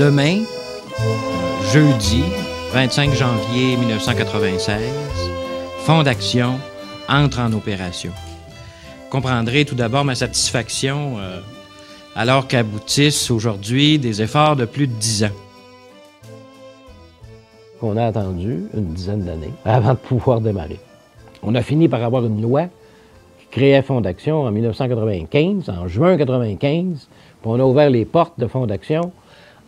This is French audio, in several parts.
Demain, jeudi 25 janvier 1996, Fonds d'action entre en opération. Vous comprendrez tout d'abord ma satisfaction alors qu'aboutissent aujourd'hui des efforts de plus de 10 ans. On a attendu une dizaine d'années avant de pouvoir démarrer. On a fini par avoir une loi qui créait Fonds d'action en 1995, en juin 1995, puis on a ouvert les portes de Fonds d'action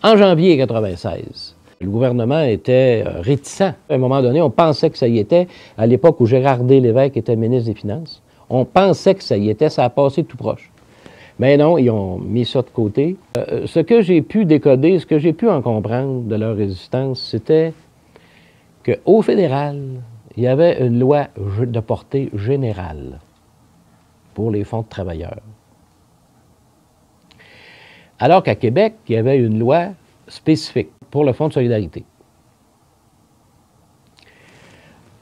en janvier 1996. Le gouvernement était réticent. À un moment donné, on pensait que ça y était. À l'époque où Gérard D. Lévesque était ministre des Finances, on pensait que ça y était, ça a passé tout proche. Mais non, ils ont mis ça de côté. Ce que j'ai pu décoder, ce que j'ai pu en comprendre de leur résistance, c'était qu'au fédéral, il y avait une loi de portée générale pour les fonds de travailleurs. Alors qu'à Québec, il y avait une loi spécifique pour le Fonds de solidarité.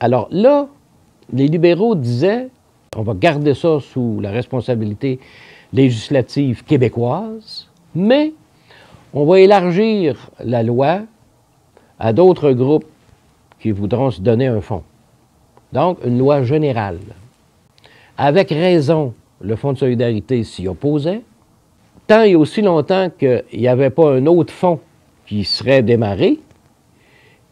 Alors là, les libéraux disaient, on va garder ça sous la responsabilité législative québécoise, mais on va élargir la loi à d'autres groupes qui voudront se donner un fonds. Donc, une loi générale. Avec raison, le Fonds de solidarité s'y opposait, tant et aussi longtemps qu'il n'y avait pas un autre fonds qui serait démarré,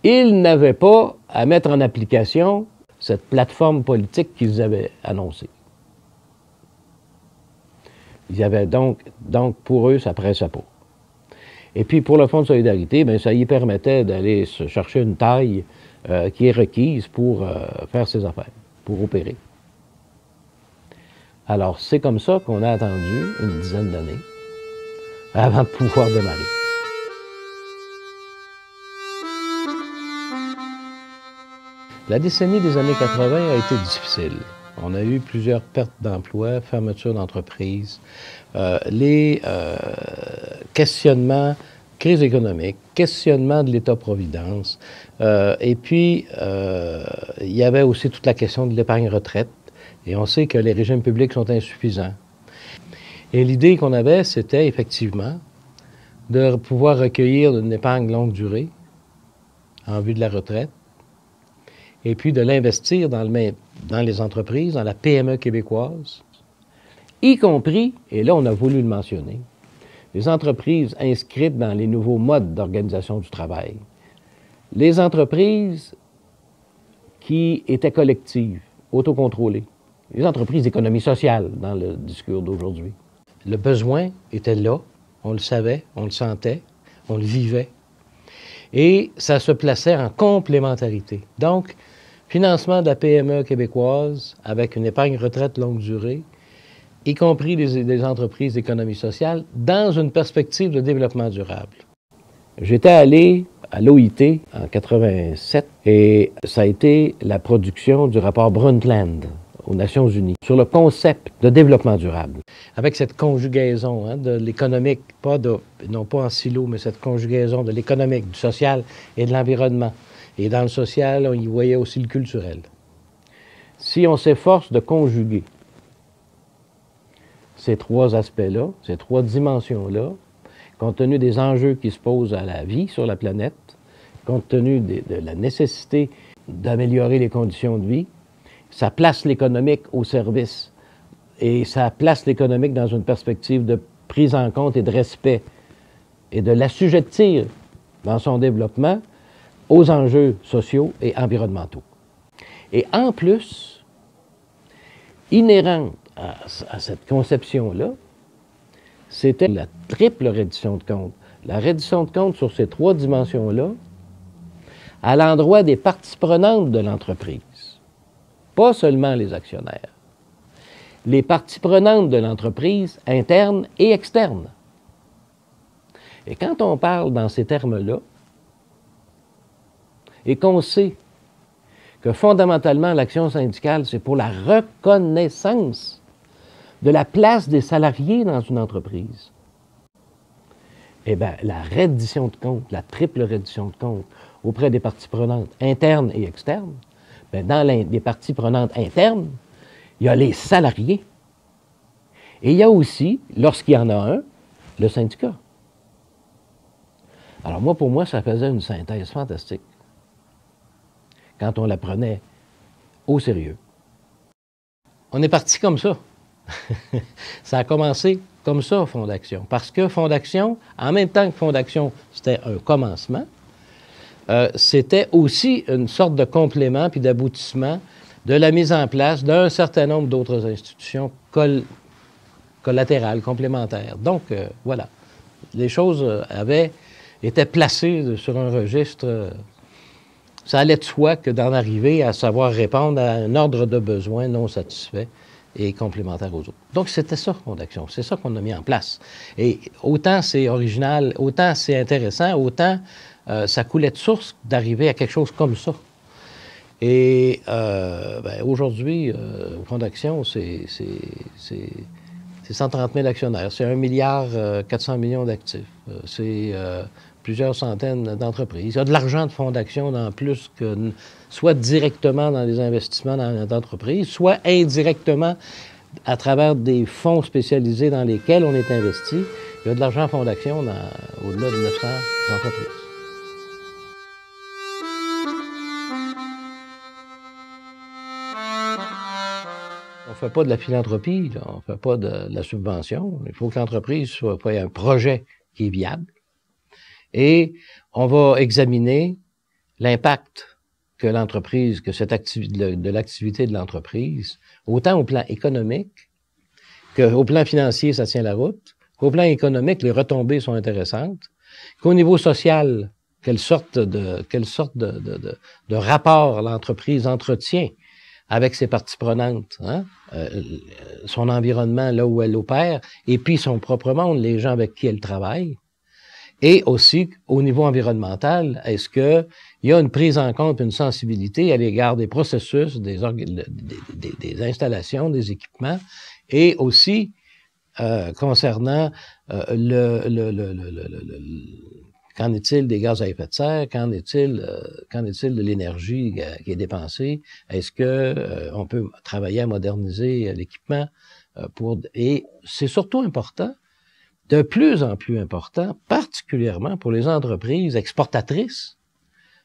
ils n'avaient pas à mettre en application cette plateforme politique qu'ils avaient annoncée. Il y avait donc pour eux, ça pressait pas. Et puis pour le Fonds de solidarité, bien, ça y permettait d'aller se chercher une taille qui est requise pour faire ses affaires, pour opérer. Alors c'est comme ça qu'on a attendu une dizaine d'années avant de pouvoir démarrer. La décennie des années 80 a été difficile. On a eu plusieurs pertes d'emplois, fermetures d'entreprises, les questionnements, crise économique, questionnement de l'État-providence, et puis il y avait aussi toute la question de l'épargne retraite, et on sait que les régimes publics sont insuffisants. Et l'idée qu'on avait, c'était effectivement de pouvoir recueillir une épargne longue durée en vue de la retraite, et puis de l'investir dans les entreprises, dans la PME québécoise, y compris, et là on a voulu le mentionner, les entreprises inscrites dans les nouveaux modes d'organisation du travail, les entreprises qui étaient collectives, autocontrôlées, les entreprises d'économie sociale dans le discours d'aujourd'hui. Le besoin était là, on le savait, on le sentait, on le vivait, et ça se plaçait en complémentarité. Donc, financement de la PME québécoise avec une épargne retraite longue durée, y compris des entreprises d'économie sociale, dans une perspective de développement durable. J'étais allé à l'OIT en 87 et ça a été la production du rapport Brundtland aux Nations Unies sur le concept de développement durable. Avec cette conjugaison de l'économique, non pas en silo, mais cette conjugaison de l'économique, du social et de l'environnement. Et dans le social, on y voyait aussi le culturel. Si on s'efforce de conjuguer ces trois aspects-là, ces trois dimensions-là, compte tenu des enjeux qui se posent à la vie sur la planète, compte tenu de la nécessité d'améliorer les conditions de vie, ça place l'économique au service et ça place l'économique dans une perspective de prise en compte et de respect et de l'assujettir dans son développement aux enjeux sociaux et environnementaux. Et en plus, inhérente à cette conception-là, c'était la triple reddition de comptes. La reddition de comptes sur ces trois dimensions-là, à l'endroit des parties prenantes de l'entreprise, pas seulement les actionnaires, les parties prenantes de l'entreprise, internes et externes. Et quand on parle dans ces termes-là, et qu'on sait que fondamentalement l'action syndicale, c'est pour la reconnaissance de la place des salariés dans une entreprise, eh bien, la reddition de comptes, la triple reddition de comptes auprès des parties prenantes internes et externes, bien, dans les parties prenantes internes, il y a les salariés. Et il y a aussi, lorsqu'il y en a un, le syndicat. Alors moi, pour moi, ça faisait une synthèse fantastique quand on la prenait au sérieux. On est parti comme ça. Ça a commencé comme ça, Fondation. Parce que Fondation, en même temps que Fondation, c'était un commencement, c'était aussi une sorte de complément puis d'aboutissement de la mise en place d'un certain nombre d'autres institutions collatérales, complémentaires. Donc, voilà. Les choses étaient placées sur un registre. Ça allait de soi que d'en arriver à savoir répondre à un ordre de besoins non satisfait et complémentaire aux autres. Donc, c'était ça, Fondation. C'est ça qu'on a mis en place. Et autant c'est original, autant c'est intéressant, autant ça coulait de source d'arriver à quelque chose comme ça. Et aujourd'hui, Fondation, c'est 130 000 actionnaires. C'est 1,4 milliard d'actifs. C'est plusieurs centaines d'entreprises. Il y a de l'argent de Fondation en plus que soit directement dans les investissements dans l'entreprise, soit indirectement à travers des fonds spécialisés dans lesquels on est investi. Il y a de l'argent en Fondation au-delà de 900 entreprises. On ne fait pas de la philanthropie, là. On ne fait pas de la subvention. Il faut que l'entreprise soit un projet qui est viable. Et on va examiner l'impact que l'entreprise, que cette activité, de l'activité de l'entreprise, autant au plan économique qu'au plan financier, ça tient la route, qu'au plan économique, les retombées sont intéressantes, qu'au niveau social, quelle sorte de rapport l'entreprise entretient avec ses parties prenantes, hein? Son environnement là où elle opère, et puis son propre monde, les gens avec qui elle travaille. Et aussi, au niveau environnemental, est-ce qu'il y a une prise en compte, une sensibilité à l'égard des processus, des installations, des équipements, et aussi concernant qu'en est-il des gaz à effet de serre, qu'en est-il de l'énergie qui est dépensée, est-ce que on peut travailler à moderniser l'équipement et c'est surtout important, de plus en plus important, particulièrement pour les entreprises exportatrices.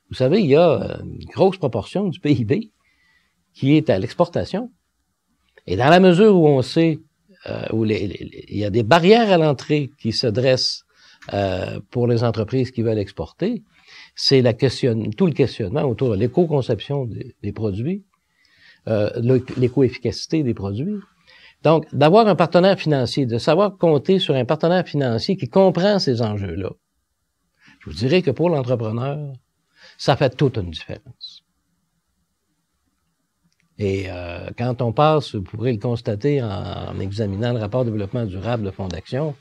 Vous savez, il y a une grosse proportion du PIB qui est à l'exportation. Et dans la mesure où on sait, il y a des barrières à l'entrée qui se dressent pour les entreprises qui veulent exporter, c'est tout le questionnement autour de l'éco-conception des produits, l'éco-efficacité des produits. Donc, d'avoir un partenaire financier, de savoir compter sur un partenaire financier qui comprend ces enjeux-là, je vous dirais que pour l'entrepreneur, ça fait toute une différence. Et quand on passe, vous pourrez le constater en examinant le rapport de développement durable de Fondation,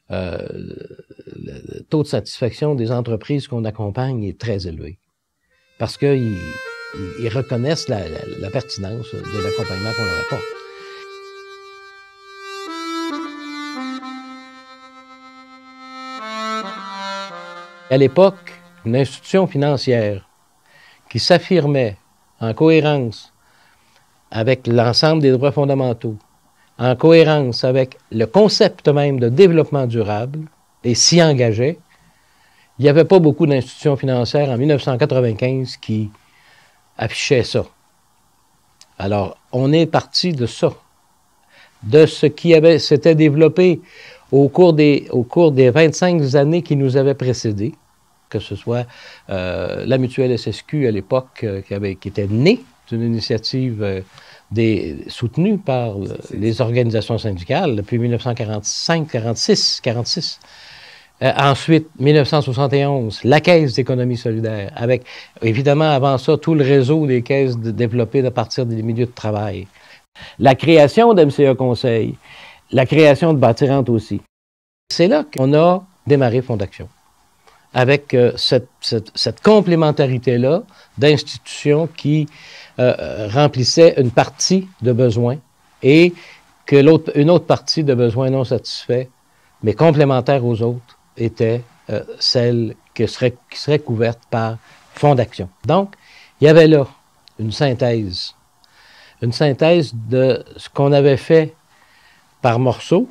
le taux de satisfaction des entreprises qu'on accompagne est très élevé. Parce qu'ils reconnaissent la pertinence de l'accompagnement qu'on leur apporte. À l'époque, une institution financière qui s'affirmait en cohérence avec l'ensemble des droits fondamentaux, en cohérence avec le concept même de développement durable, et s'y engageait, il n'y avait pas beaucoup d'institutions financières en 1995 qui affichaient ça. Alors, on est parti de ça, de ce qui s'était développé au cours des 25 années qui nous avaient précédés, que ce soit la mutuelle SSQ à l'époque qui était née d'une initiative soutenue par les organisations syndicales depuis 1946. Ensuite, 1971, la Caisse d'économie solidaire, avec évidemment avant ça tout le réseau des caisses développées à partir des milieux de travail. La création d'MCA Conseil, la création de Bâtirante aussi. C'est là qu'on a démarré Fondation, avec cette complémentarité-là d'institutions qui remplissaient une partie de besoins et que une autre partie de besoins non satisfaits, mais complémentaires aux autres, était celle qui serait couverte par Fondation. Donc, il y avait là une synthèse de ce qu'on avait fait par morceaux,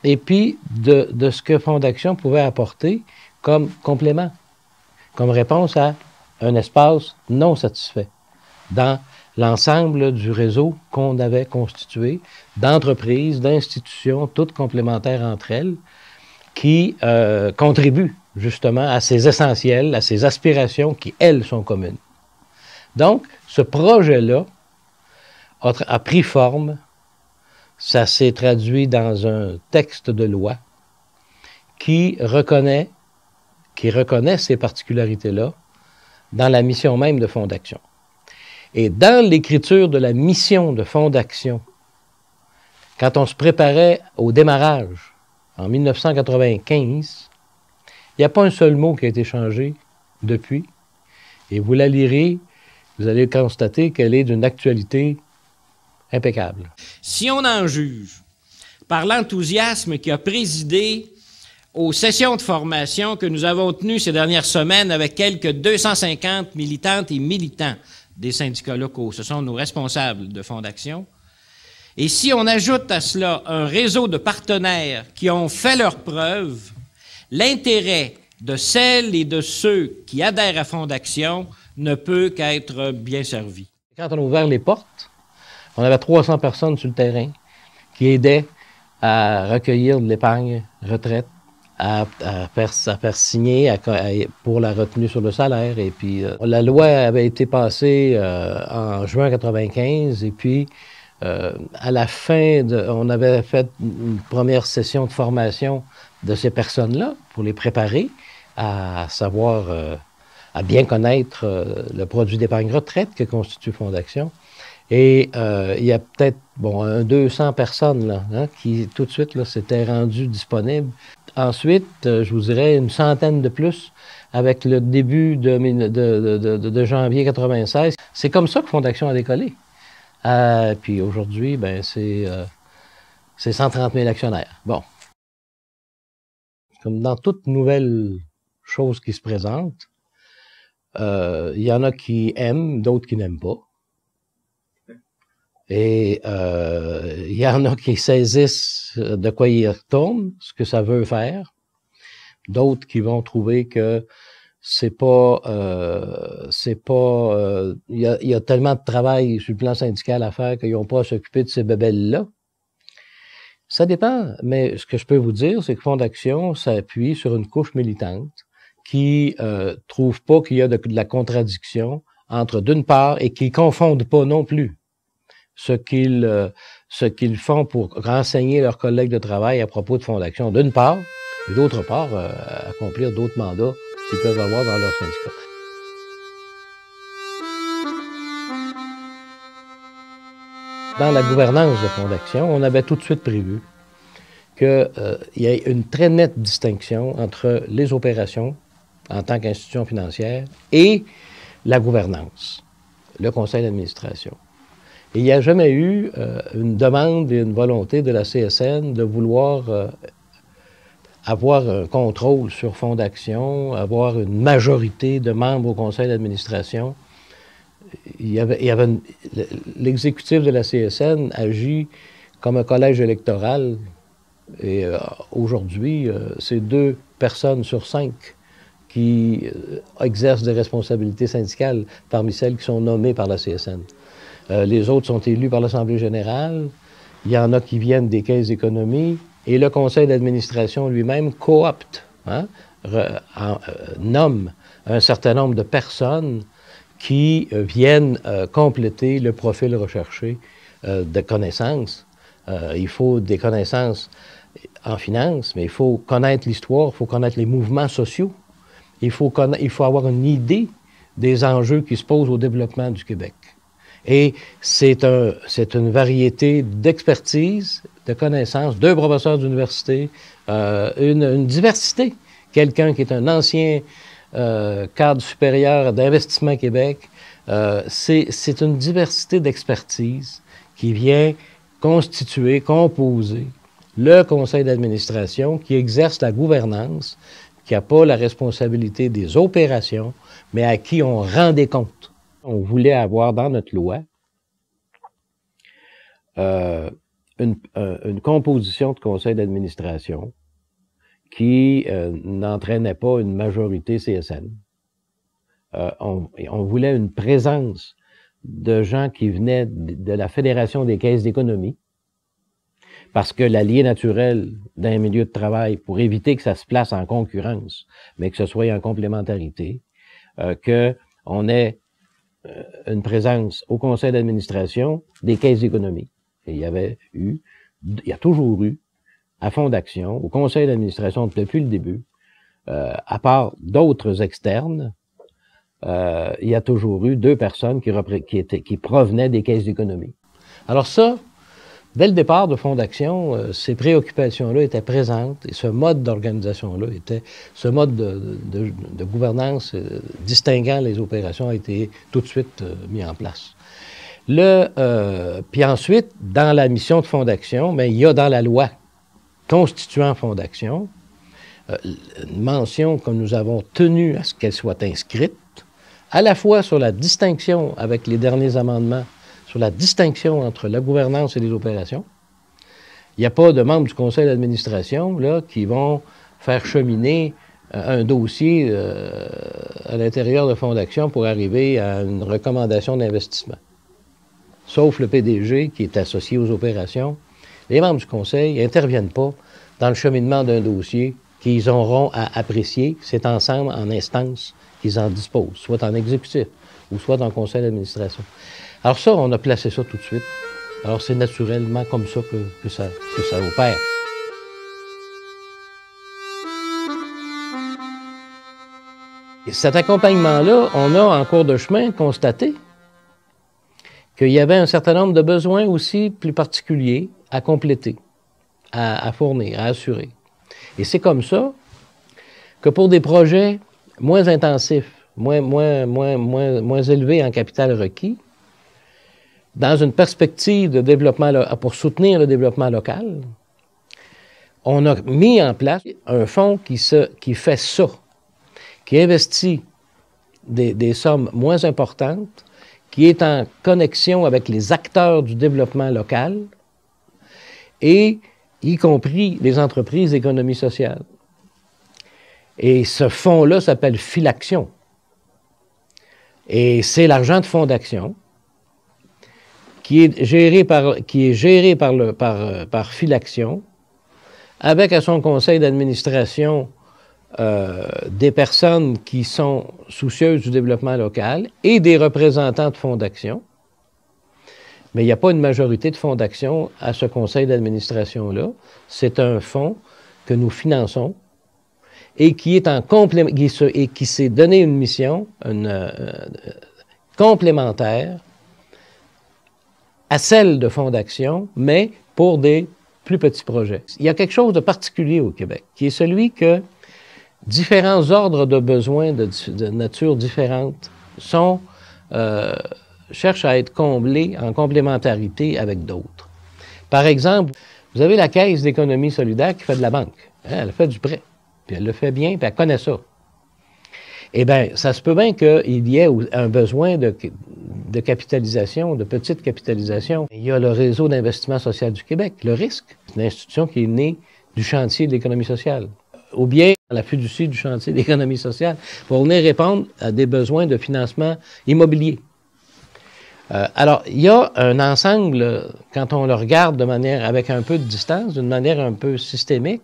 et puis de ce que Fondation pouvait apporter comme complément, comme réponse à un espace non satisfait dans l'ensemble du réseau qu'on avait constitué d'entreprises, d'institutions, toutes complémentaires entre elles, qui contribuent justement à ces essentiels, à ces aspirations qui, elles, sont communes. Donc, ce projet-là a pris forme, ça s'est traduit dans un texte de loi qui reconnaît ces particularités-là dans la mission même de Fonds d'Action. Et dans l'écriture de la mission de Fonds d'Action, quand on se préparait au démarrage en 1995, il n'y a pas un seul mot qui a été changé depuis. Et vous la lirez, vous allez constater qu'elle est d'une actualité impeccable. Si on en juge par l'enthousiasme qui a présidé aux sessions de formation que nous avons tenues ces dernières semaines avec quelques 250 militantes et militants des syndicats locaux, ce sont nos responsables de Fonds d'Action, et si on ajoute à cela un réseau de partenaires qui ont fait leurs preuves, l'intérêt de celles et de ceux qui adhèrent à Fonds d'Action ne peut qu'être bien servi. Quand on a ouvert les portes, on avait 300 personnes sur le terrain qui aidaient à recueillir de l'épargne retraite, à faire signer pour la retenue sur le salaire. Et puis, la loi avait été passée en juin 1995, et puis à la fin, on avait fait une première session de formation de ces personnes-là pour les préparer à savoir, à bien connaître le produit d'épargne retraite que constitue Fonds d'Action. Et il y a peut-être 200 personnes là, hein, qui tout de suite là, s'étaient rendues disponibles. Ensuite, je vous dirais une centaine de plus avec le début de janvier 1996. C'est comme ça que Fonds d'Action a décollé. Puis aujourd'hui, ben, c'est 130 000 actionnaires. Bon. Comme dans toute nouvelle chose qui se présente, il y en a qui aiment, d'autres qui n'aiment pas. Et il y en a qui saisissent de quoi ils retournent, ce que ça veut faire. D'autres qui vont trouver que il y a tellement de travail sur le plan syndical à faire qu'ils n'ont pas à s'occuper de ces bébelles-là. Ça dépend, mais ce que je peux vous dire, c'est que Fonds d'Action s'appuie sur une couche militante qui trouve pas qu'il y a de la contradiction entre, d'une part, et qui confondent pas non plus ce qu'ils font pour renseigner leurs collègues de travail à propos de Fonds d'Action, d'une part, et d'autre part, accomplir d'autres mandats qu'ils peuvent avoir dans leur syndicat. Dans la gouvernance de Fonds d'Action, on avait tout de suite prévu qu'il y ait une très nette distinction entre les opérations en tant qu'institution financière et la gouvernance, le conseil d'administration. Et il n'y a jamais eu une demande et une volonté de la CSN de vouloir avoir un contrôle sur Fonds d'Action, avoir une majorité de membres au conseil d'administration. L'exécutif de la CSN agit comme un collège électoral et aujourd'hui, c'est 2 personnes sur 5 qui exercent des responsabilités syndicales parmi celles qui sont nommées par la CSN. Les autres sont élus par l'Assemblée générale. Il y en a qui viennent des caisses d'économie. Et le conseil d'administration lui-même coopte, hein, nomme un certain nombre de personnes qui viennent compléter le profil recherché de connaissances. Il faut des connaissances en finance, mais il faut connaître l'histoire, il faut connaître les mouvements sociaux. Il faut avoir une idée des enjeux qui se posent au développement du Québec. Et c'est une variété d'expertise, de connaissances, 2 professeurs d'université, une diversité. Quelqu'un qui est un ancien cadre supérieur d'Investissement Québec. C'est une diversité d'expertise qui vient constituer, composer le conseil d'administration qui exerce la gouvernance, qui n'a pas la responsabilité des opérations, mais à qui on rend des comptes. On voulait avoir dans notre loi une composition de conseil d'administration qui n'entraînait pas une majorité CSN. On voulait une présence de gens qui venaient de la Fédération des caisses d'économie, parce que l'allié naturel d'un milieu de travail, pour éviter que ça se place en concurrence, mais que ce soit en complémentarité, qu'on ait une présence au conseil d'administration des caisses d'économie. Et il y a toujours eu, à Fonds d'Action, au conseil d'administration depuis le début, à part d'autres externes, il y a toujours eu 2 personnes qui provenaient des caisses d'économie. Alors ça, dès le départ de Fonds d'Action, ces préoccupations-là étaient présentes et ce mode d'organisation-là, ce mode de gouvernance distinguant les opérations a été tout de suite mis en place. Puis ensuite, dans la mission de Fonds d'Action, il y a dans la loi constituant Fonds d'Action une mention que nous avons tenu à ce qu'elle soit inscrite, à la fois sur la distinction avec les derniers amendements, sur la distinction entre la gouvernance et les opérations. Il n'y a pas de membres du conseil d'administration là qui vont faire cheminer un dossier à l'intérieur de Fonds d'Action pour arriver à une recommandation d'investissement. Sauf le PDG qui est associé aux opérations. Les membres du conseil n'interviennent pas dans le cheminement d'un dossier qu'ils auront à apprécier. C'est ensemble, en instance, qu'ils en disposent, soit en exécutif ou soit dans le conseil d'administration. Alors ça, on a placé ça tout de suite. Alors c'est naturellement comme ça que ça opère. Et cet accompagnement-là, on a en cours de chemin constaté qu'il y avait un certain nombre de besoins aussi plus particuliers à compléter, à fournir, à assurer. Et c'est comme ça que pour des projets moins intensifs, moins élevés en capital requis, dans une perspective de développement, pour soutenir le développement local, on a mis en place un fonds qui fait ça, qui investit des sommes moins importantes, qui est en connexion avec les acteurs du développement local, et y compris les entreprises d'économie sociale. Et ce fonds-là s'appelle Filaction. Et c'est l'argent de Fonds d'Action qui est géré par Filaction, avec à son conseil d'administration des personnes qui sont soucieuses du développement local et des représentants de Fonds d'Action. Mais il n'y a pas une majorité de Fonds d'Action à ce conseil d'administration-là. C'est un fonds que nous finançons et qui est et qui s'est donné une mission complémentaire à celle de Fonds d'Action, mais pour des plus petits projets. Il y a quelque chose de particulier au Québec, qui est celui que différents ordres de besoins de nature différente cherchent à être comblés en complémentarité avec d'autres. Par exemple, vous avez la Caisse d'économie solidaire qui fait de la banque. Elle fait du prêt, puis elle le fait bien, puis elle connaît ça. Eh bien, ça se peut bien qu'il y ait un besoin de capitalisation, de petite capitalisation. Il y a le Réseau d'investissement social du Québec, le RISC, c'est une institution qui est née du chantier de l'économie sociale, ou bien la fiducie du chantier de l'économie sociale, pour venir répondre à des besoins de financement immobilier. Alors, il y a un ensemble, quand on le regarde avec un peu de distance, d'une manière un peu systémique,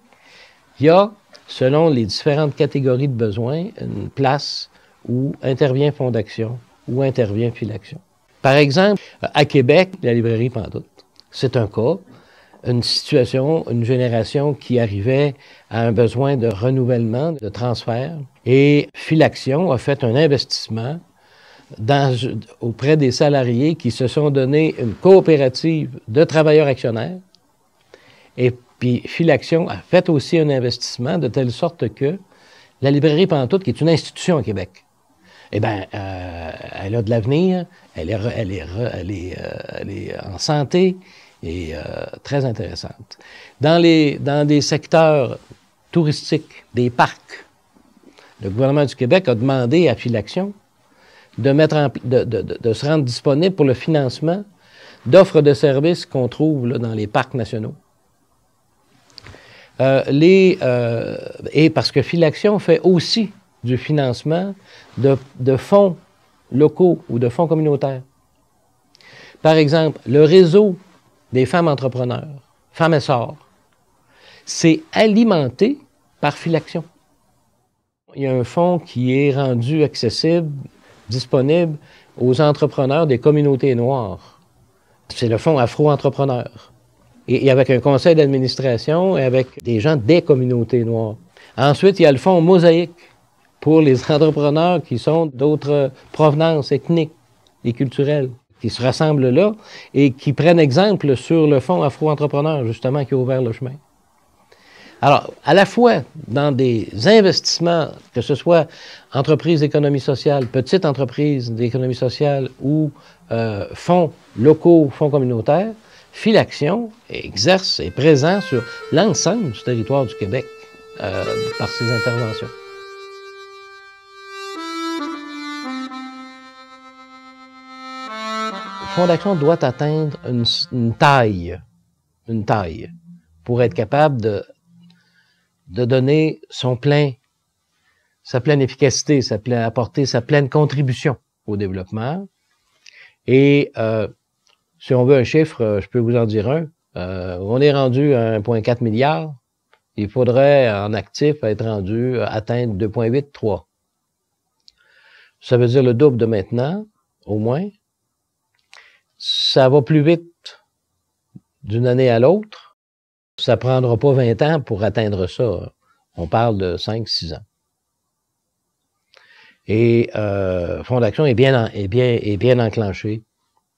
il y a, selon les différentes catégories de besoins, une place où intervient Fonds d'Action, où intervient Filaction. Par exemple, à Québec, la librairie Pantoute, c'est un cas, une situation, une génération qui arrivait à un besoin de renouvellement, de transfert, et Filaction a fait un investissement auprès des salariés qui se sont donné une coopérative de travailleurs actionnaires. Et puis Filaction a fait aussi un investissement de telle sorte que la librairie Pantoute, qui est une institution au Québec, eh bien, elle a de l'avenir, elle est en santé et très intéressante. Dans des secteurs touristiques, des parcs, le gouvernement du Québec a demandé à Filaction de se rendre disponible pour le financement d'offres de services qu'on trouve là, dans les parcs nationaux. Et parce que Filaction fait aussi du financement de fonds locaux ou de fonds communautaires. Par exemple, le réseau des femmes entrepreneurs, Femmes Essor, c'est alimenté par Filaction. Il y a un fonds qui est rendu accessible, disponible aux entrepreneurs des communautés noires. C'est le fonds Afro-Entrepreneur. Et avec un conseil d'administration et avec des gens des communautés noires. Ensuite, il y a le fonds Mosaïque pour les entrepreneurs qui sont d'autres provenances ethniques et culturelles, qui se rassemblent là et qui prennent exemple sur le fonds Afro-Entrepreneur, justement, qui a ouvert le chemin. Alors, à la fois dans des investissements, que ce soit entreprises d'économie sociale, petites entreprises d'économie sociale ou fonds locaux, fonds communautaires, Filaction exerce et est présent sur l'ensemble du territoire du Québec par ses interventions. Fonds d'Action doit atteindre une taille pour être capable de donner sa pleine efficacité, apporter sa pleine contribution au développement. Et si on veut un chiffre, je peux vous en dire un. On est rendu à 1,4 milliard. Il faudrait, en actif, être rendu, atteindre 2,8, 3. Ça veut dire le double de maintenant, au moins. Ça va plus vite d'une année à l'autre. Ça prendra pas 20 ans pour atteindre ça. On parle de 5-6 ans. Et Fonds d'Action est bien enclenché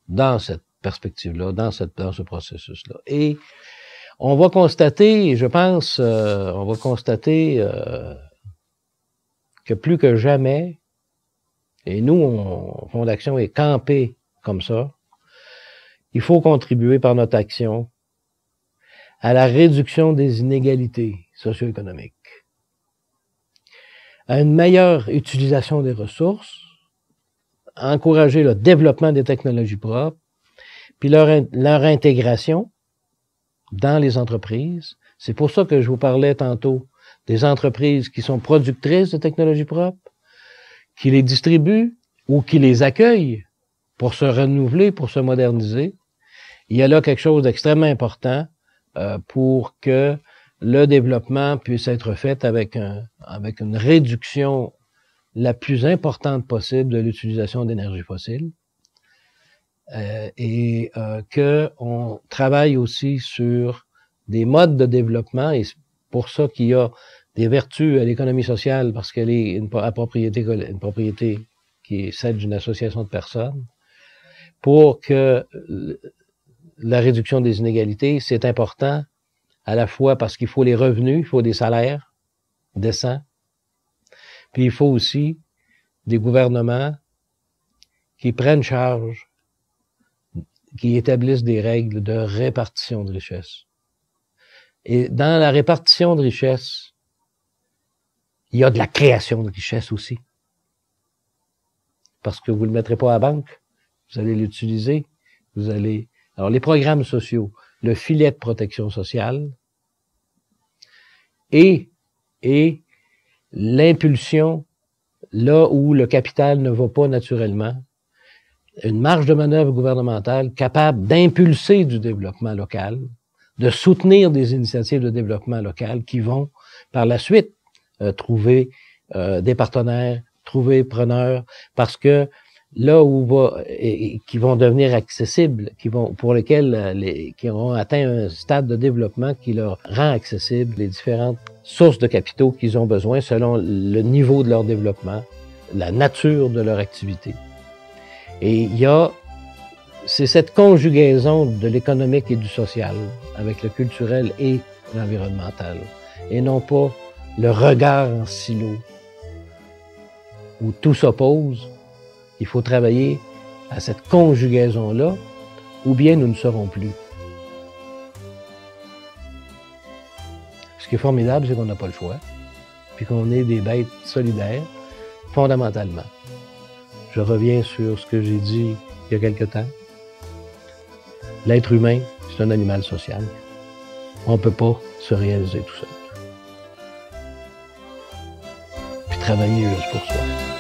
dans cette perspective-là, dans ce processus-là. Et on va constater, je pense, que plus que jamais, et nous, Fonds d'Action est campé comme ça, il faut contribuer par notre action à la réduction des inégalités socio-économiques, à une meilleure utilisation des ressources, à encourager le développement des technologies propres, puis leur intégration dans les entreprises. C'est pour ça que je vous parlais tantôt des entreprises qui sont productrices de technologies propres, qui les distribuent ou qui les accueillent pour se renouveler, pour se moderniser. Il y a là quelque chose d'extrêmement important pour que le développement puisse être fait avec une réduction la plus importante possible de l'utilisation d'énergie fossile et qu'on travaille aussi sur des modes de développement et c'est pour ça qu'il y a des vertus à l'économie sociale parce qu'elle est une propriété qui est celle d'une association de personnes pour que la réduction des inégalités, c'est important à la fois parce qu'il faut les revenus, il faut des salaires décents, puis il faut aussi des gouvernements qui prennent charge, qui établissent des règles de répartition de richesse. Et dans la répartition de richesse, il y a de la création de richesse aussi. Parce que vous ne le mettrez pas à la banque, vous allez l'utiliser, Alors, les programmes sociaux, le filet de protection sociale et l'impulsion là où le capital ne va pas naturellement, une marge de manœuvre gouvernementale capable d'impulser du développement local, de soutenir des initiatives de développement local qui vont, par la suite, trouver des partenaires, trouver preneurs, parce que là où qui vont devenir accessibles, pour lesquels qui auront atteint un stade de développement qui leur rend accessible les différentes sources de capitaux qu'ils ont besoin selon le niveau de leur développement, la nature de leur activité. Et c'est cette conjugaison de l'économique et du social avec le culturel et l'environnemental, et non pas le regard en silo où tout s'oppose. Il faut travailler à cette conjugaison-là, ou bien nous ne serons plus. Ce qui est formidable, c'est qu'on n'a pas le choix, puis qu'on est des bêtes solidaires, fondamentalement. Je reviens sur ce que j'ai dit il y a quelque temps. L'être humain, c'est un animal social. On ne peut pas se réaliser tout seul. Puis travailler juste pour soi.